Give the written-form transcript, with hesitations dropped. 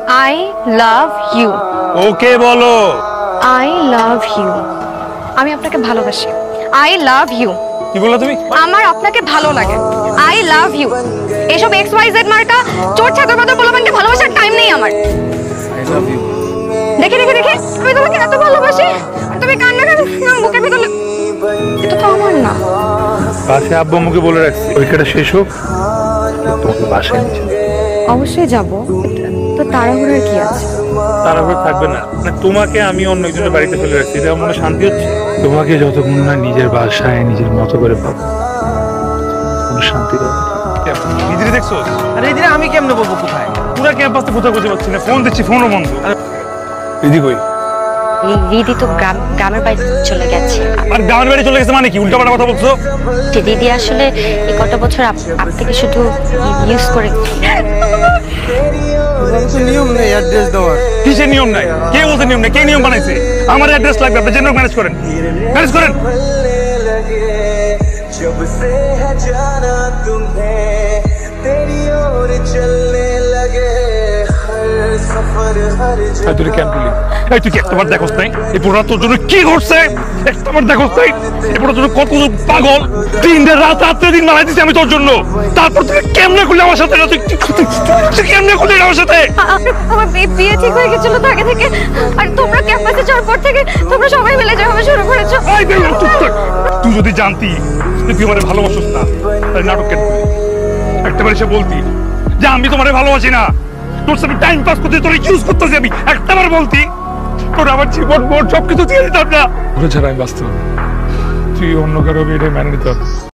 I love you. Okay বলো। I love you. আমি আপনাকে ভালোবাসি। I love you. কি বললা তুমি? আমার আপনাকে ভালো লাগে। I love you. এসব এক্স ওয়াই জেড মার্কা চোর ছাগল মতো বলবানকে ভালোবাসার টাইম নেই আমার। I love you. দেখে দেখে দেখে আমি তোমাকে এত ভালোবাসি আর তুমি কান্না করে বুকের ভিতরে। এটা তো আমার না। পাশে আব্বু আম্মুকে বলে রাখছি পরীক্ষাটা শেষ হোক তোমাকে বাসায় নিয়ে যাবো। অবশ্যই যাব, তো তাড়াহুড়োর কি আছে? তাড়াহুড়ো থাকবে না, মানে তোমাকে আমি অন্য একজনের বাড়িতে ফেলে রাখছি, এটা মনে শান্তি হচ্ছে? তোমাকে যতক্ষণ না নিজের বাসায় নিজের মতো করে পাবো কোনো শান্তি পাবো। নিজেরে দেখছো? আরে এদিকে আমি কেমনে বলবো কোথায়? পুরো ক্যাম্পাসে কোথাও খুঁজে পাচ্ছি না, ফোন দিচ্ছি ফোনও বন্ধ। দিদি কই? দিদি তো গ্রামের বাড়ি চলে গেছে। আর গ্রামের বাড়ি চলে গেছে মানে কি? উল্টাপাল্টা কথা বলছো। দিদি আসলে এই কত বছর আপনাকে শুধু ইউজ করে। নিয়ম নেই অ্যাড্রেস দেওয়ার। কিসের নিয়ম নাই? কে বলছে নিয়ম নাই? কে নিয়ম বানাইছে? আমার অ্যাড্রেস লাগবে, আপনি যেন ম্যানেজ করেন। ম্যানেজ করেন। जब से है जाना तुम्हें तेरी ओर चलने लगे हर सफर हर এই তুই ক্যাম্প দিলি, এই তুই কি একটাবার দেখোস নাই এই পুরোটা তোর জন্য কি করছে? একটাবার দেখোস নাই এই পুরোটা তোর কত পাগল? দিন রাত রাত্রে দিন মারাই দিছি আমি তোর জন্য, তারপর তুই কেমনে করলি আমার সাথে? তুই কেমনে করলি আমার সাথে? আমার বিয়ে ঠিক হয়ে গেছিল তো আগে থেকে, আর তোমরা ক্যাম্পাসে যাওয়ার পর থেকে তোমরা সবাই মিলে যাওয়া শুরু করেছো। এই বেলা চুপ থাক। তুই যদি জানতি যে তুই আমারে ভালোবাসিস না তাই নাটক কেন করলি? একটাবার এসে বলতি যে আমি তোমারে ভালোবাসি না, তোর সাথে টাইম পাস করতে তোর ইউজ করতেছি আমি, একটাবার বলতি তোর আমার জীবন বোর্ড সবকিছু দিয়ে দিতাম না। ওরা ছাড়া আমি বাঁচতে পারবো, তুই অন্য কারো এটা মেনে নিতে হবে।